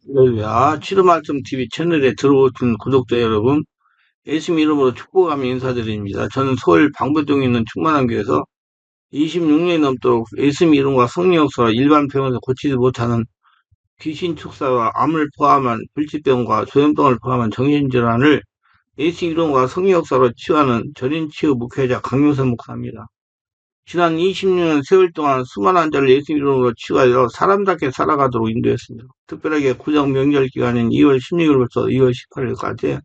할렐루야. 치료말씀TV 채널에 들어오신 구독자 여러분, 예수님 이름으로 축복하며 인사드립니다. 저는 서울 방배동에 있는 충만한교에서 26년이 넘도록 예수님 이름과 성령 역사와 일반 병원에서 고치지 못하는 귀신 축사와 암을 포함한 불치병과 조현병을 포함한 정신질환을 예수님 이름과 성령 역사로 치유하는 전인치유 목회자 강용선 목사입니다. 지난 26년 세월 동안 수많은 환자를 예수 이름으로 치유하여 사람답게 살아가도록 인도했습니다. 특별하게 구정 명절 기간인 2월 16일부터 2월 18일까지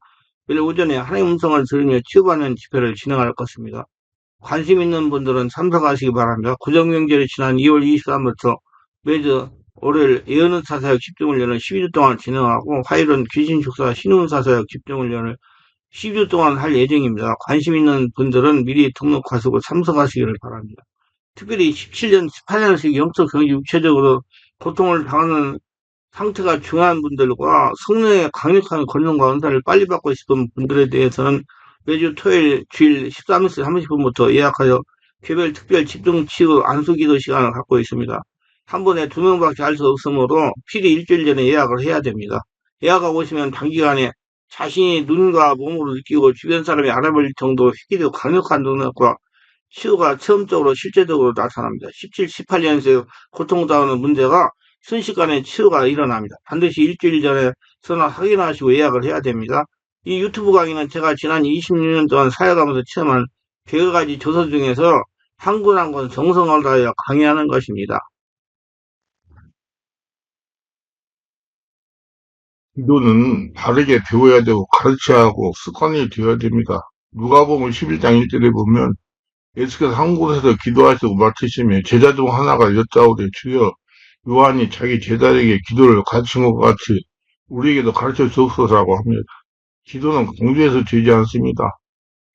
매일 오전에 하나님 음성을 들으며 치유받는 집회를 진행할 것입니다. 관심 있는 분들은 참석하시기 바랍니다. 구정 명절이 지난 2월 23일부터 매주 월요일 예언은사 사역 집중훈련을 12주 동안 진행하고 화요일은 귀신 축사 신운사 사역 집중훈련을 10주 동안 할 예정입니다. 관심 있는 분들은 미리 등록하시고 참석하시기를 바랍니다. 특별히 17년, 18년씩 영적, 경제, 육체적으로 고통을 당하는 상태가 중요한 분들과 성령의 강력한 권능과 은사를 빨리 받고 싶은 분들에 대해서는 매주 토요일, 주일 13시 30분부터 예약하여 개별 특별 집중 치유 안수기도 시간을 갖고 있습니다. 한 번에 2명밖에 할 수 없으므로 필히 일주일 전에 예약을 해야 됩니다. 예약하고 오시면 단기간에 자신이 눈과 몸으로 느끼고 주변 사람이 알아볼 정도로 휘기도 강력한 능력과 치유가 체험적으로 실제적으로 나타납니다. 17, 18년생 고통당하는 문제가 순식간에 치유가 일어납니다. 반드시 일주일 전에 전화 확인하시고 예약을 해야 됩니다. 이 유튜브 강의는 제가 지난 26년 동안 사역하면서 체험한 100여 가지 조서 중에서 한 권 한 권 정성을 다하여 강의하는 것입니다. 기도는 바르게 배워야 되고 가르쳐야 하고 습관이 되어야 됩니다. 누가복음 11장 1절에 보면 예수께서 한 곳에서 기도하시고 맡으시며 제자 중 하나가 여짜오되 주여 요한이 자기 제자에게 기도를 가르친 것 같이 우리에게도 가르쳐 주옵소서라고 합니다. 기도는 공주에서 되지 않습니다.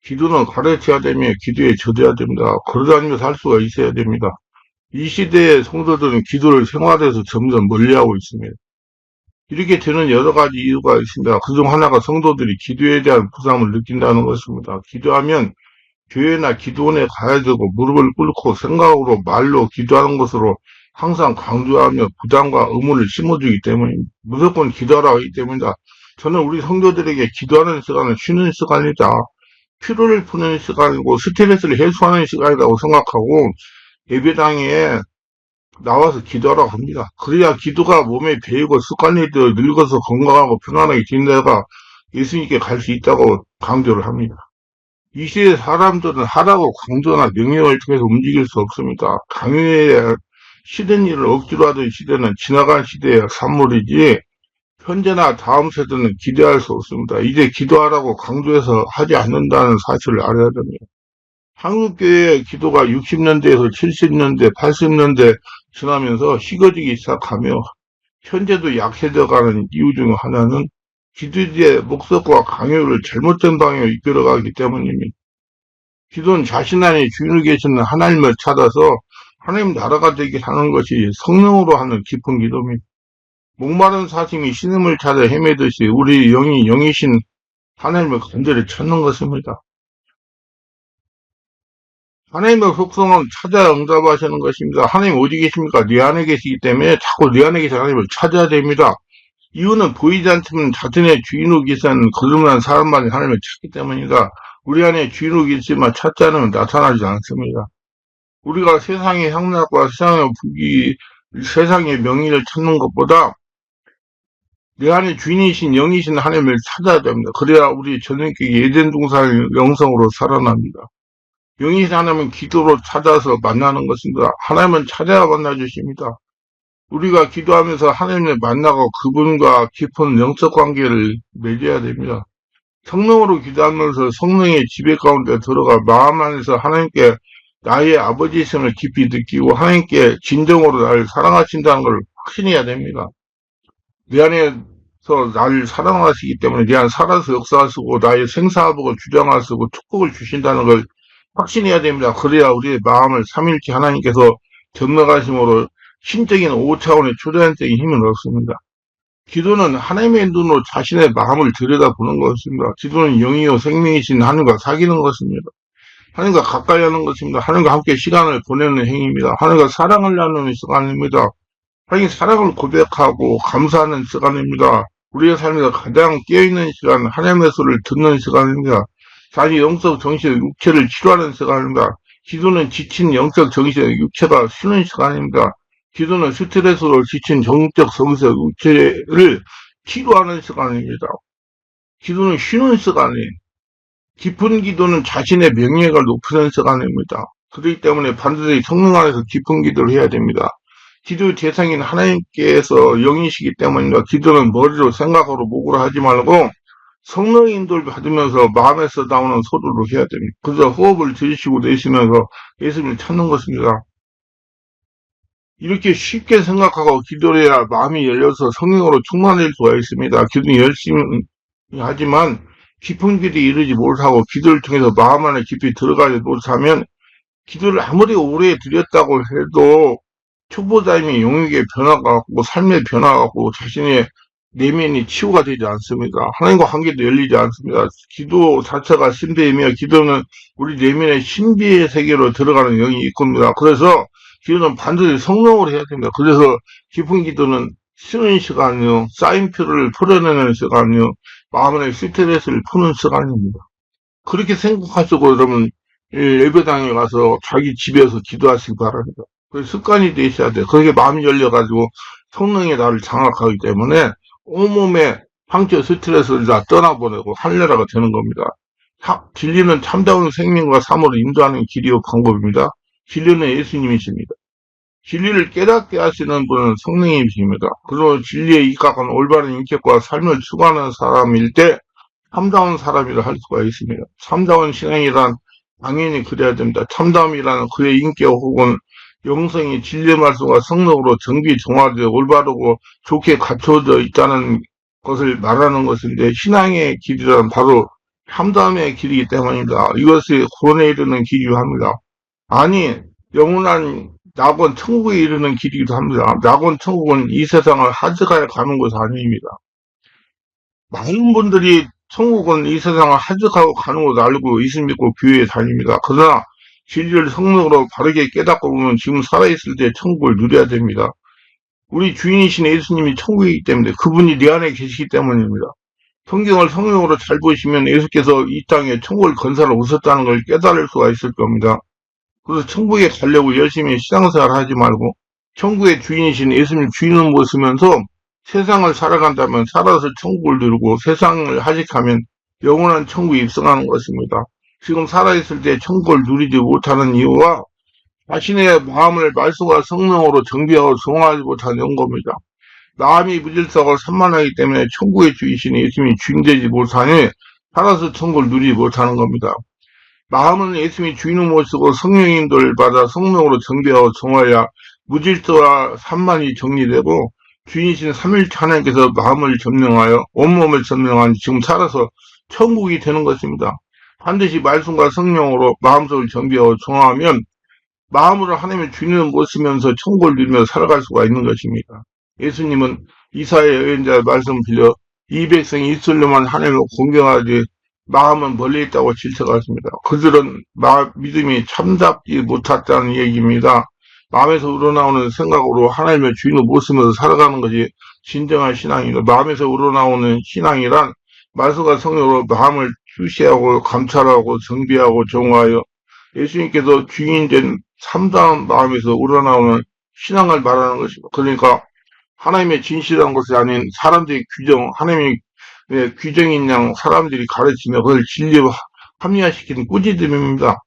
기도는 가르쳐야 되며 기도에 젖어야 됩니다. 걸어다니면서 할 수가 있어야 됩니다. 이 시대의 성도들은 기도를 생활에서 점점 멀리하고 있습니다. 이렇게 되는 여러 가지 이유가 있습니다. 그중 하나가 성도들이 기도에 대한 부담을 느낀다는 것입니다. 기도하면 교회나 기도원에 가야 되고 무릎을 꿇고 생각으로 말로 기도하는 것으로 항상 강조하며 부담과 의무를 심어주기 때문입니다. 무조건 기도하라 하기 때문이다. 저는 우리 성도들에게 기도하는 시간은 쉬는 시간이다. 피로를 푸는 시간이고 스트레스를 해소하는 시간이라고 생각하고 예배당에 나와서 기도하라고 합니다. 그래야 기도가 몸에 배이고 습관이 되어 늙어서 건강하고 평안하게 지내다가 예수님께 갈 수 있다고 강조를 합니다. 이 시대 사람들은 하라고 강조나 명령을 통해서 움직일 수 없습니다. 강요해야 시든 일을 억지로 하던 시대는 지나간 시대의 산물이지 현재나 다음 세대는 기대할 수 없습니다. 이제 기도하라고 강조해서 하지 않는다는 사실을 알아야 됩니다. 한국교회의 기도가 60년대에서 70년대, 80년대 지나면서 식어지기 시작하며 현재도 약해져가는 이유 중 하나는 기도의 목적과 강요를 잘못된 방향으로 이끌어가기 때문입니다. 기도는 자신 안에 주인을 계시는 하나님을 찾아서 하나님 나라가 되게 하는 것이 성령으로 하는 깊은 기도입니다. 목마른 사슴이 신음을 찾아 헤매듯이 우리 영이 영이신 하나님을 간절히 찾는 것입니다. 하나님의 속성은 찾아 응답하시는 것입니다. 하나님 어디 계십니까? 네 안에 계시기 때문에 자꾸 네 안에 계신 하나님을 찾아야 됩니다. 이유는 보이지 않지만 자신의 주인으로 계시는 거듭난 사람만이 하나님을 찾기 때문이다. 우리 안에 주인으로 계시지만 찾지 않으면 나타나지 않습니다. 우리가 세상의 향락과 세상의 부귀, 세상의 명의를 찾는 것보다 내 안에 주인이신 영이신 하나님을 찾아야 됩니다. 그래야 우리 전능기 에덴 동산의 영성으로 살아납니다. 영이신 하나님은 기도로 찾아서 만나는 것입니다. 하나님은 찾아야 만나주십니다. 우리가 기도하면서 하나님을 만나고 그분과 깊은 영적 관계를 맺어야 됩니다. 성령으로 기도하면서 성령의 지배 가운데 들어가 마음 안에서 하나님께 나의 아버지이심을 깊이 느끼고 하나님께 진정으로 나를 사랑하신다는 걸 확신해야 됩니다. 내 안에서 나를 사랑하시기 때문에 내 안에 살아서 역사하시고 나의 생사화복을 주장하시고 축복을 주신다는 걸 확신해야 됩니다. 그래야 우리의 마음을 삼일째 하나님께서 전능하심으로 신적인 5차원의 초자연적인 힘을 얻습니다. 기도는 하나님의 눈으로 자신의 마음을 들여다보는 것입니다. 기도는 영이요 생명이신 하나님과 사귀는 것입니다. 하나님과 가까이 하는 것입니다. 하나님과 함께 시간을 보내는 행위입니다. 하나님과 사랑을 나누는 시간입니다. 하나님 사랑을 고백하고 감사하는 시간입니다. 우리의 삶에서 가장 깨어있는 시간, 하나님의 소리를 듣는 시간입니다. 자기 영적 정신, 육체를 치료하는 시간입니다. 기도는 지친 영적 정신, 육체가 쉬는 시간입니다. 기도는 스트레스로 지친 정적 정신, 육체를 치료하는 시간입니다. 기도는 쉬는 시간이에요. 깊은 기도는 자신의 명예를 높이는 시간입니다. 그렇기 때문에 반드시 성령 안에서 깊은 기도를 해야 됩니다. 기도의 대상인 하나님께서 영이시기 때문입니다. 기도는 머리로 생각으로 목으로 하지 말고 성령의 인도를 받으면서 마음에서 나오는 소리로 해야 됩니다. 그래서 호흡을 들이쉬고 내쉬면서 예수님을 찾는 것입니다. 이렇게 쉽게 생각하고 기도를 해야 마음이 열려서 성령으로 충만할 수가 있습니다. 기도는 열심히 하지만 깊은 길에 이르지 못하고 기도를 통해서 마음 안에 깊이 들어가지 못하면 기도를 아무리 오래 드렸다고 해도 초보자임이 용익의 변화가 없고 삶의 변화가 없고 자신의 내면이 치유가 되지 않습니다. 하나님과 관계도 열리지 않습니다. 기도 자체가 신비이며 기도는 우리 내면의 신비의 세계로 들어가는 영이 있습니다. 그래서 기도는 반드시 성령으로 해야 됩니다. 그래서 깊은 기도는 쉬는 시간이요, 쌓인 피로를 풀어내는 시간이요, 마음의 스트레스를 푸는 시간입니다. 그렇게 생각하시고 여러분 예배당에 가서 자기 집에서 기도하시기 바랍니다. 그 습관이 되셔야 돼요. 그렇게 마음이 열려가지고 성령이 나를 장악하기 때문에 온몸에 상처 스트레스를 다 떠나보내고 할례라가 되는 겁니다. 진리는 참다운 생명과 삶으로 인도하는 길이요 방법입니다. 진리는 예수님이십니다. 진리를 깨닫게 하시는 분은 성령님이십니다. 그리고 진리에 입각한 올바른 인격과 삶을 추구하는 사람일 때 참다운 사람이라 할 수가 있습니다. 참다운 신앙이란 당연히 그래야 됩니다. 참다움이라는 그의 인격 혹은 영성이 진리의 말씀과 성령으로 정비 정화되어 올바르고 좋게 갖춰져 있다는 것을 말하는 것인데 신앙의 길이란 바로 참다움의 길이기 때문입니다. 이것이 구원에 이르는 길이기도 합니다. 아니 영원한 낙원 천국에 이르는 길이기도 합니다. 낙원 천국은 이 세상을 하직하여 가는 것이 아닙니다. 많은 분들이 천국은 이 세상을 하직하고 가는 것을 알고 예수 믿고 교회에 다닙니다. 그러나 진리를 성령으로 바르게 깨닫고 보면 지금 살아있을 때 천국을 누려야 됩니다. 우리 주인이신 예수님이 천국이기 때문에 그분이 내 안에 계시기 때문입니다. 성경을 성령으로 잘 보시면 예수께서 이 땅에 천국을 건설하러 오셨다는 걸 깨달을 수가 있을 겁니다. 그래서 천국에 가려고 열심히 신앙생활 하지 말고 천국의 주인이신 예수님 주인을 모시면서 세상을 살아간다면 살아서 천국을 누리고 세상을 하직하면 영원한 천국에 입성하는 것입니다. 지금 살아있을 때 천국을 누리지 못하는 이유와 자신의 마음을 말씀과 성령으로 정비하고 정화하지 못하는 겁니다. 마음이 무질서하고 산만하기 때문에 천국의 주이신 예수님이 주인되지 못하니 살아서 천국을 누리지 못하는 겁니다. 마음은 예수님이 주인을 모시고 성령의 인도를 받아 성령으로 정비하고 정화해야 무질서와 산만이 정리되고 주인이신 삼일체 하나님께서 마음을 점령하여 온몸을 점령한 지금 살아서 천국이 되는 것입니다. 반드시 말씀과 성령으로 마음속을 정비하고 정화하면 마음으로 하나님의 주인을 모시면서 천국을 누리며 살아갈 수가 있는 것입니다. 예수님은 이사야 예언자의 말씀을 빌려 이 백성이 입술로만 하나님을 공경하지 마음은 멀리 있다고 질책하십니다. 그들은 믿음이 참잡지 못했다는 얘기입니다. 마음에서 우러나오는 생각으로 하나님의 주인을 모시면서 살아가는 것이 진정한 신앙입니다. 마음에서 우러나오는 신앙이란 말씀과 성령으로 마음을 주시하고 감찰하고 정비하고 정화하여 예수님께서 주인된 참다운 마음에서 우러나오는 신앙을 말하는 것입니다. 그러니까 하나님의 진실한 것이 아닌 사람들의 규정, 하나님의 규정인 양 사람들이 가르치며 그걸 진리로 합리화시키는 꾸짖음입니다.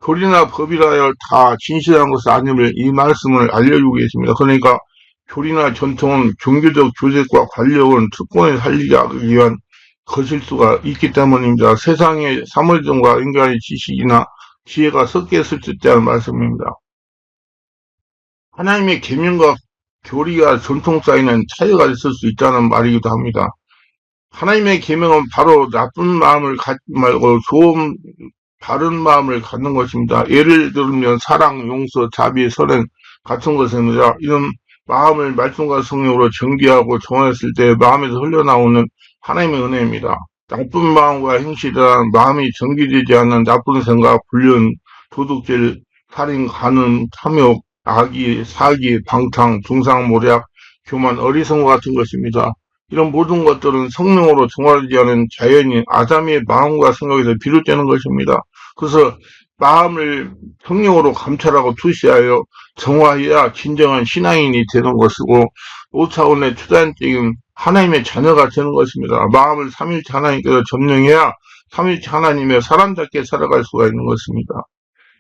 교리나 법이라여 다 진실한 것이 아님을 이 말씀을 알려주고 계십니다. 그러니까 교리나 전통은 종교적 조직과 관력은 특권을 살리기 위한 것일 수가 있기 때문입니다. 세상의 사물점과 인간의 지식이나 지혜가 섞여 있을 수 있다는 말씀입니다. 하나님의 계명과 교리와 전통 사이는 차이가 있을 수 있다는 말이기도 합니다. 하나님의 계명은 바로 나쁜 마음을 갖지 말고 좋은 바른 마음을 갖는 것입니다. 예를 들면 사랑, 용서, 자비, 선행 같은 것입니다. 이런 마음을 말씀과 성령으로 정비하고 정화했을 때 마음에서 흘러나오는 하나님의 은혜입니다. 나쁜 마음과 행실이란 마음이 정비되지 않는 나쁜 생각, 불륜, 도둑질, 살인, 간음, 탐욕, 악의, 사기, 방탕, 중상모략, 교만, 어리석음 같은 것입니다. 이런 모든 것들은 성령으로 정화되지 않은 자연인 아담의 마음과 생각에서 비롯되는 것입니다. 그래서 마음을 성령으로 감찰하고 투시하여 정화해야 진정한 신앙인이 되는 것이고 5차원의 초단적인 하나님의 자녀가 되는 것입니다. 마음을 삼일체 하나님께서 점령해야 삼일체 하나님의 사람답게 살아갈 수가 있는 것입니다.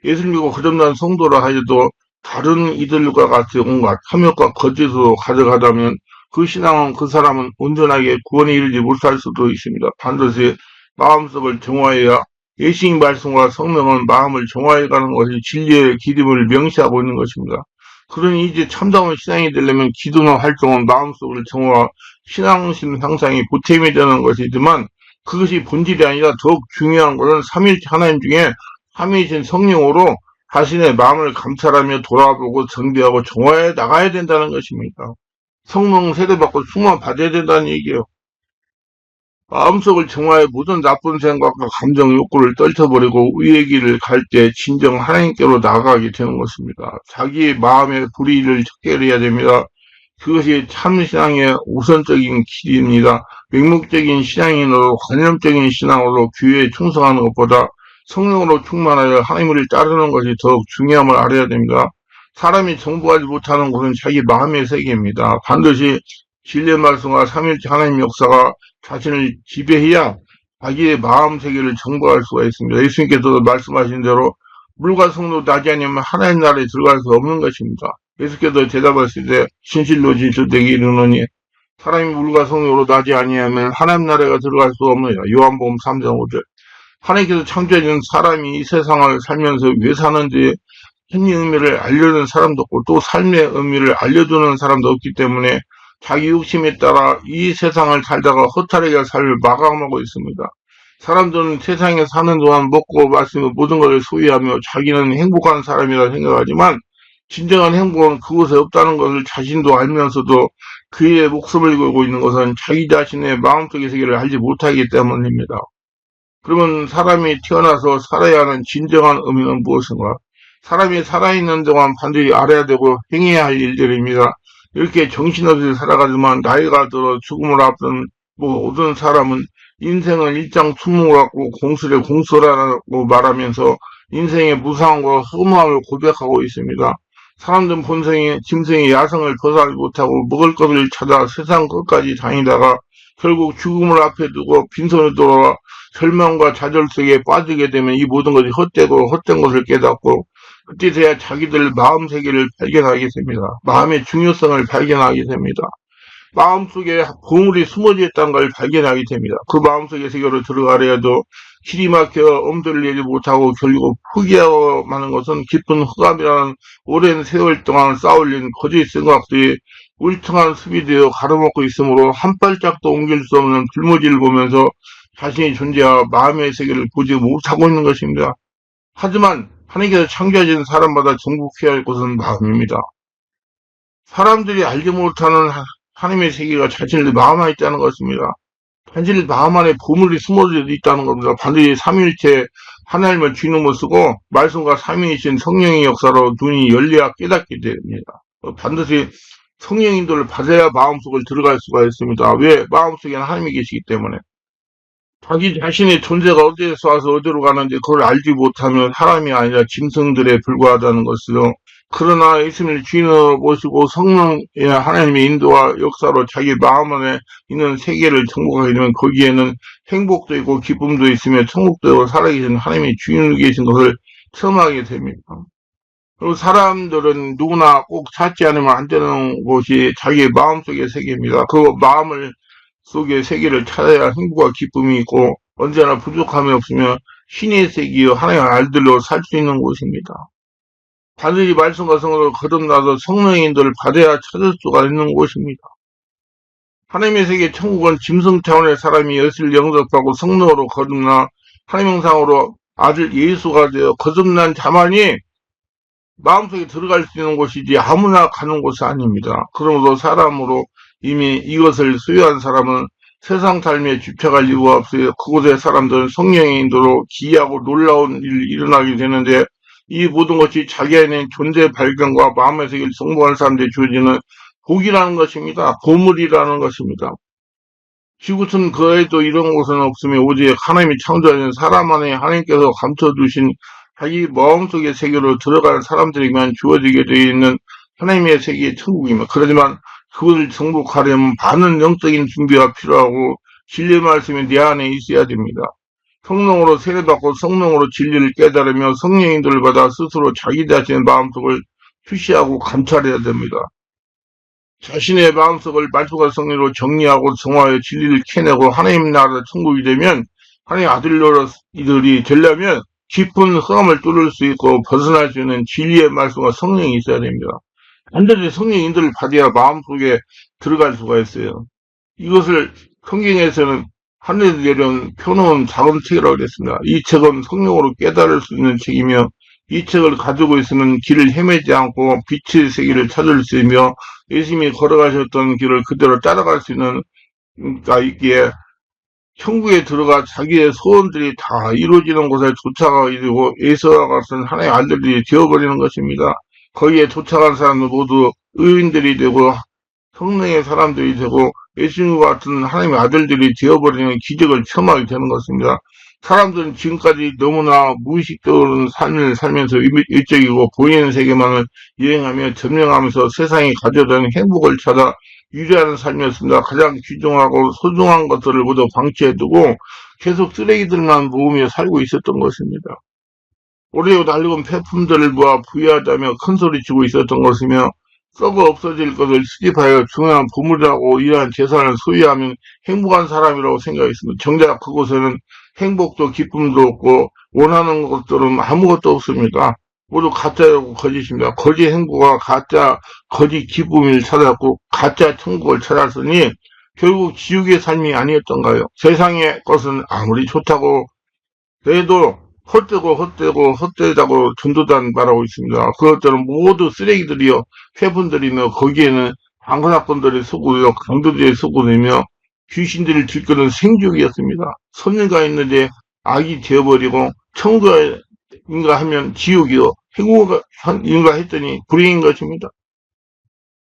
예수 믿고 거듭난 성도라 하여도 다른 이들과 같이 온갖 탐욕과 거짓으로 가져가다면 그 신앙은 그 사람은 온전하게 구원에 이르지 못할 수도 있습니다. 반드시 마음속을 정화해야 예수님 말씀과 성령은 마음을 정화해가는 것이 진리의 기름을 명시하고 있는 것입니다. 그러니 이제 참다운 신앙이 되려면 기도나 활동은 마음속을 정화, 신앙심 향상이 보탬이 되는 것이지만 그것이 본질이 아니라 더욱 중요한 것은 삼위일체 하나님 중에 삼위이신 성령으로 자신의 마음을 감찰하며 돌아보고 정비하고 정화해 나가야 된다는 것입니다. 성령 세례받고 충만 받아야 된다는 얘기예요. 마음속을 정화해 모든 나쁜 생각과 감정 욕구를 떨쳐버리고 의의 길을 갈 때 진정 하나님께로 나아가게 되는 것입니다. 자기의 마음의 불의를 척결해야 됩니다. 그것이 참신앙의 우선적인 길입니다. 맹목적인 신앙인으로 관념적인 신앙으로 교회에 충성하는 것보다 성령으로 충만하여 하나님을 따르는 것이 더욱 중요함을 알아야 됩니다. 사람이 정복하지 못하는 것은 자기 마음의 세계입니다. 반드시 진리의 말씀과 삼위일체 하나님 역사가 자신을 지배해야 자기의 마음 세계를 정복할 수가 있습니다. 예수님께서도 말씀하신 대로 물과 성도 나지 아니면 하나님 나라에 들어갈 수 없는 것입니다. 예수께서 대답하실 때 진실로 진실되게 이르노니 사람이 물과 성령으로 나지 아니하면 하나님 나라에 들어갈 수 없느니라. 요한복음 3장 5절. 하나님께서 창조해준 사람이 이 세상을 살면서 왜 사는지 생의 의미를 알려주는 사람도 없고 또 삶의 의미를 알려주는 사람도 없기 때문에 자기 욕심에 따라 이 세상을 살다가 허탈하게 삶을 마감하고 있습니다. 사람들은 세상에 사는 동안 먹고 마시며 모든 것을 소유하며 자기는 행복한 사람이라 생각하지만 진정한 행복은 그곳에 없다는 것을 자신도 알면서도 그의 목숨을 걸고 있는 것은 자기 자신의 마음속의 세계를 알지 못하기 때문입니다. 그러면 사람이 태어나서 살아야 하는 진정한 의미는 무엇인가? 사람이 살아있는 동안 반드시 알아야 되고 행해야 할 일들입니다. 이렇게 정신없이 살아가지만 나이가 들어 죽음을 앞둔 모든 사람은 인생은 일장춘몽 같고 공수래 공수라고 말하면서 인생의 무상함과 허무함을 고백하고 있습니다. 사람들은 본성이 짐승의 야성을 벗어나지 못하고 먹을 것을 찾아 세상 끝까지 다니다가 결국 죽음을 앞에 두고 빈손을 돌아와 절망과 좌절 속에 빠지게 되면 이 모든 것이 헛되고 헛된 것을 깨닫고 그때서야 자기들 마음 세계를 발견하게 됩니다. 마음의 중요성을 발견하게 됩니다. 마음속에 보물이 숨어져 있다는 걸 발견하게 됩니다. 그 마음속의 세계로 들어가려 해도 길이 막혀 엄두를 내지 못하고 결국 포기하고 마는 것은 깊은 흑암이라는 오랜 세월 동안 쌓아올린 거짓 생각들이 울퉁한 숲이 되어 가로막고 있으므로 한 발짝도 옮길 수 없는 불모지를 보면서 자신의 존재와 마음의 세계를 보지 못하고 있는 것입니다. 하지만 하나님께서 창조하신 사람마다 정복해야 할 것은 마음입니다. 사람들이 알지 못하는 하나님의 세계가 자신의 마음 안에 있다는 것입니다. 자신의 마음 안에 보물이 숨어져 있다는 겁니다. 반드시 삼위일체 하나님을 주인으로 쓰고 말씀과 삼위이신 성령의 역사로 눈이 열려야 깨닫게 됩니다. 반드시 성령인도를 받아야 마음속을 들어갈 수가 있습니다. 왜? 마음속에는 하나님이 계시기 때문에. 자기 자신의 존재가 어디에서 와서 어디로 가는지 그걸 알지 못하면 사람이 아니라 짐승들에 불과하다는 것이요. 그러나 예수님을 주인으로 모시고 성령의 하나님의 인도와 역사로 자기 마음 안에 있는 세계를 정복하게 되면 거기에는 행복도 있고 기쁨도 있으며 천국도 있고 살아계신 하나님의 주인으로 계신 것을 체험하게 됩니다. 그리고 사람들은 누구나 꼭 찾지 않으면 안 되는 곳이 자기의 마음속의 세계입니다. 그 마음을 속의 세계를 찾아야 행복과 기쁨이 있고 언제나 부족함이 없으며 신의 세계여 하나님의 알들로 살 수 있는 곳입니다. 반드시 말씀과 성으로 거듭나서 성령의 인도를 받아야 찾을 수가 있는 곳입니다. 하나님의 세계 천국은 짐승 차원의 사람이 예수를 영접하고 성령으로 거듭나 하나님 형상으로 아들 예수가 되어 거듭난 자만이 마음속에 들어갈 수 있는 곳이지 아무나 가는 곳이 아닙니다. 그러므로 사람으로 이미 이것을 소유한 사람은 세상 삶에 집착할 이유가 없어요. 그곳의 사람들은 성령의 인도로 기이하고 놀라운 일이 일어나게 되는데 이 모든 것이 자기 안에 존재 발견과 마음의 세계를 성공하는 사람들이 주어지는 복이라는 것입니다. 보물이라는 것입니다. 지구촌 그에도 이런 곳은 없으며 오직 하나님이 창조하신 사람 안에 하나님께서 감춰두신 자기 마음속의 세계로 들어가는 사람들에게만 주어지게 되어 있는 하나님의 세계의 천국입니다. 그렇지만 그것을 정복하려면 많은 영적인 준비가 필요하고 진리의 말씀이 내 안에 있어야 됩니다. 성령으로 세례받고 성령으로 진리를 깨달으며 성령의 인도를 받아 스스로 자기 자신의 마음속을 투시하고 감찰해야 됩니다. 자신의 마음속을 말씀과 성령으로 정리하고 정화하여 진리를 캐내고 하나님 나라 천국이 되면 하나님 아들들이 되려면 깊은 흑암을 뚫을 수 있고 벗어날 수 있는 진리의 말씀과 성령이 있어야 됩니다. 반드시 성령의 인도를 받아야 마음속에 들어갈 수가 있어요. 이것을 성경에서는 하늘에서 내려온 펴놓은 작은 책이라고 그랬습니다. 이 책은 성령으로 깨달을 수 있는 책이며 이 책을 가지고 있으면 길을 헤매지 않고 빛의 세계를 찾을 수 있으며 예수님이 걸어가셨던 길을 그대로 따라갈 수 있는 있기에 천국에 들어가 자기의 소원들이 다 이루어지는 곳에 도착하게 되고 예수와 같은 하나님의 아들들이 되어버리는 것입니다. 거기에 도착한 사람은 모두 의인들이 되고 성령의 사람들이 되고 예수님과 같은 하나님의 아들들이 되어버리는 기적을 체험하게 되는 것입니다. 사람들은 지금까지 너무나 무의식적인 삶을 살면서 일적이고 보이는 세계만을 여행하며 점령하면서 세상이 가져다 는 행복을 찾아 유리하는 삶이었습니다. 가장 귀중하고 소중한 것들을 모두 방치해두고 계속 쓰레기들만 모으며 살고 있었던 것입니다. 오래요 낡은 폐품들을 모아 부유하다며 큰소리치고 있었던 것이며 썩어 없어질 것을 수집하여 중요한 보물이라고 이러한 재산을 소유하면 행복한 사람이라고 생각했습니다. 정작 그곳에는 행복도 기쁨도 없고 원하는 것들은 아무것도 없습니다. 모두 가짜고 거짓입니다. 거짓 행복과 가짜 거짓 기쁨을 찾았고 가짜 천국을 찾았으니 결국 지옥의 삶이 아니었던가요? 세상의 것은 아무리 좋다고 해도 헛되다고 전도단 말하고 있습니다. 그것들은 모두 쓰레기들이요, 폐분들이며 거기에는 방사건들이 쏘고요, 강도들이 쏘고이며 귀신들을 들끄는 생족이었습니다. 선인가 있는데 악이 되어버리고 천국인가 하면 지옥이요, 행복인가 했더니 불행인 것입니다.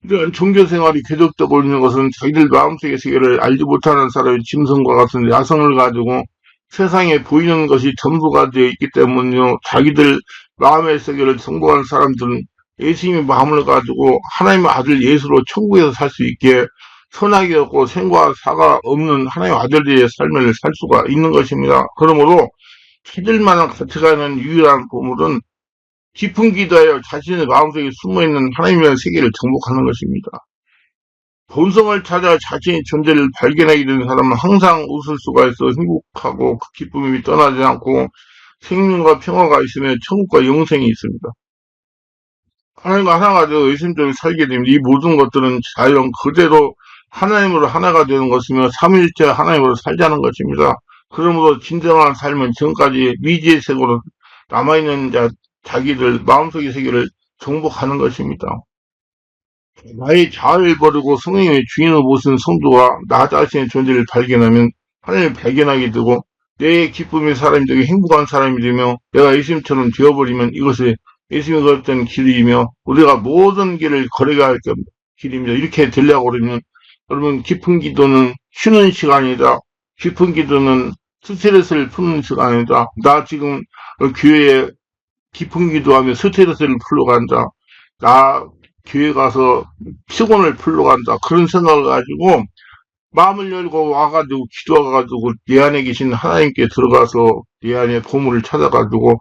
이런 종교생활이 계속되고 있는 것은 자기들 마음속의 세계를 알지 못하는 사람의 짐승과 같은 야성을 가지고 세상에 보이는 것이 전부가 되어 있기 때문이요. 자기들 마음의 세계를 정복한 사람들은 예수님의 마음을 가지고 하나님의 아들 예수로 천국에서 살 수 있게 선하게 없고 생과 사가 없는 하나님의 아들들의 삶을 살 수가 있는 것입니다. 그러므로 찾을 만한 가치가 있는 유일한 보물은 깊은 기도하여 자신의 마음속에 숨어있는 하나님의 세계를 정복하는 것입니다. 본성을 찾아 자신의 존재를 발견하게 되는 사람은 항상 웃을 수가 있어 행복하고 그 기쁨이 떠나지 않고 생명과 평화가 있으며 천국과 영생이 있습니다. 하나님과 하나가 되어 예수님처럼 살게 됩니다. 이 모든 것들은 자연 그대로 하나님으로 하나가 되는 것이며 삼위일체 하나님으로 살자는 것입니다. 그러므로 진정한 삶은 지금까지 미지의 세계로 남아있는 자기들 마음속의 세계를 정복하는 것입니다. 나의 자아를 버리고 성령의 주인을 모신 성도가 나 자신의 존재를 발견하면 하나님을 발견하게 되고 내 기쁨의 사람이 되고 행복한 사람이 되며 내가 예수님처럼 되어버리면 이것이 예수님이 걸었던 길이며 우리가 모든 길을 걸어가야 할 길입니다. 이렇게 되려고 그러면 여러분 깊은 기도는 쉬는 시간이다. 깊은 기도는 스트레스를 푸는 시간이다. 나 지금 교회에 깊은 기도하며 스트레스를 풀러 간다. 나 교회 가서 피곤을 풀러 간다. 그런 생각을 가지고 마음을 열고 와가지고 기도해가지고 내 안에 계신 하나님께 들어가서 내 안에 보물을 찾아가지고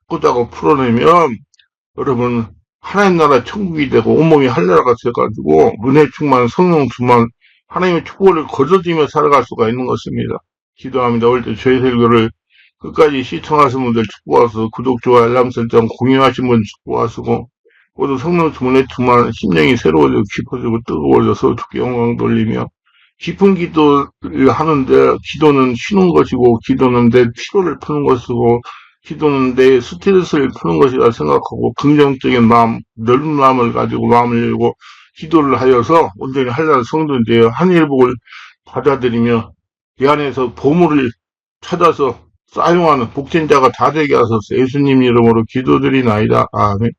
꾸다고 풀어내면 여러분 하나님 나라 천국이 되고 온몸이 할례가 돼가지고 은혜 충만 성령 충만 하나님의 축복을 거저지며 살아갈 수가 있는 것입니다. 기도합니다. 올 때 저희 설교를 끝까지 시청하신 분들 축복하시고 구독, 좋아요, 알람 설정 공유하신 분 축복하시고 모두 성령 주문에 충만 심령이 새로워지고 깊어지고 뜨거워져서 주께 영광 돌리며 깊은 기도를 하는데 기도는 쉬는 것이고 기도는 내 피로를 푸는 것이고 기도는 내 스트레스를 푸는 것이라 생각하고 긍정적인 마음, 넓은 마음을 가지고 마음을 열고 기도를 하여서 온전히 할례 성도인 되어 하늘의 복을 받아들이며 내 안에서 보물을 찾아서 사용하는 복진자가 다 되게 하소서. 예수님 이름으로 기도드리나이다. 아멘.